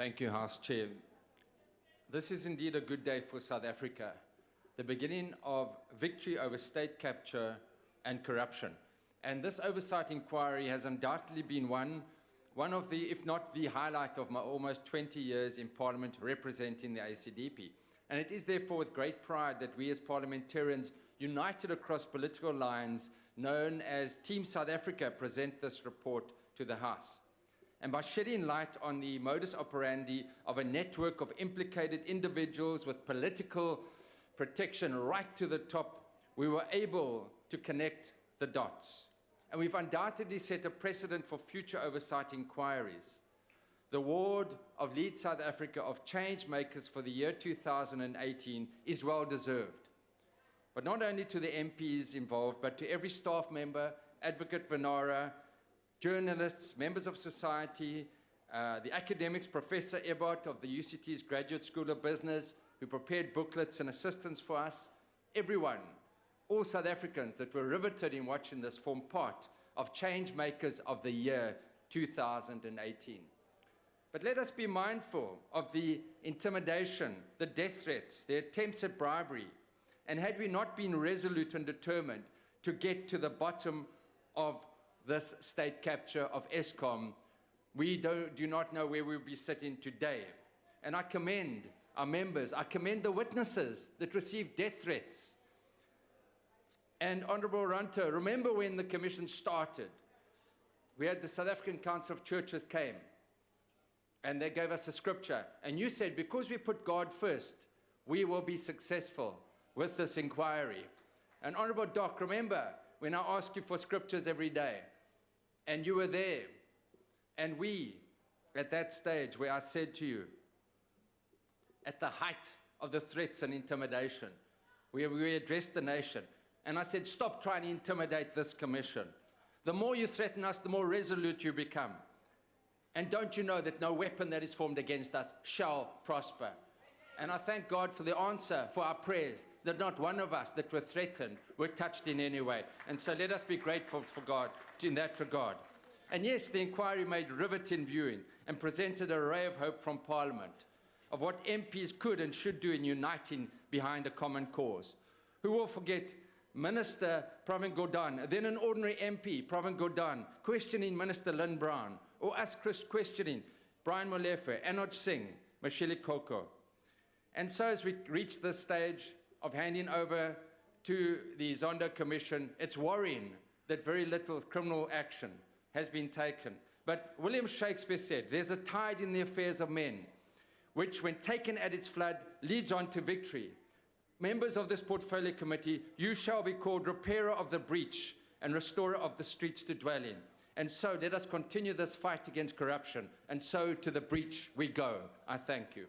Thank you, House Chair. This is indeed a good day for South Africa, the beginning of victory over state capture and corruption. And this oversight inquiry has undoubtedly been one of the, if not the highlight of my almost 20 years in Parliament representing the ACDP. And it is therefore with great pride that we as parliamentarians, united across political lines, known as Team South Africa, present this report to the House. And by shedding light on the modus operandi of a network of implicated individuals with political protection right to the top, we were able to connect the dots. And we've undoubtedly set a precedent for future oversight inquiries. The award of Lead South Africa of Change Makers for the year 2018 is well deserved. But not only to the MPs involved, but to every staff member, Advocate Venara, journalists, members of society, the academics, Professor Ebert of the UCT's Graduate School of Business, who prepared booklets and assistance for us, everyone, all South Africans that were riveted in watching this form part of Change Makers of the year 2018. But let us be mindful of the intimidation, the death threats, the attempts at bribery, and had we not been resolute and determined to get to the bottom of this state capture of Eskom, we do not know where we'll be sitting today. And I commend our members, I commend the witnesses that received death threats. And Honourable Runter, remember when the Commission started, we had the South African Council of Churches came, and they gave us a scripture, and you said, because we put God first, we will be successful with this inquiry. And Honourable Doc, remember when I asked you for scriptures every day, and you were there, and we, at that stage where I said to you, at the height of the threats and intimidation, where we addressed the nation, and I said, stop trying to intimidate this Commission. The more you threaten us, the more resolute you become. And don't you know that no weapon that is formed against us shall prosper? And I thank God for the answer for our prayers, that not one of us that were threatened were touched in any way. And so let us be grateful for God in that regard. And yes, the inquiry made riveting viewing and presented an array of hope from Parliament of what MPs could and should do in uniting behind a common cause. Who will forget Minister Pravin Gordhan, then an ordinary MP, Pravin Gordhan, questioning Minister Lynn Brown, or us questioning Brian Molefe, Anoj Singh, Michelle Koko. And so as we reach this stage of handing over to the Zondo Commission, it's worrying that very little criminal action has been taken. But William Shakespeare said, there's a tide in the affairs of men, which when taken at its flood, leads on to victory. Members of this portfolio committee, you shall be called repairer of the breach and restorer of the streets to dwell in. And so let us continue this fight against corruption, and so to the breach we go. I thank you.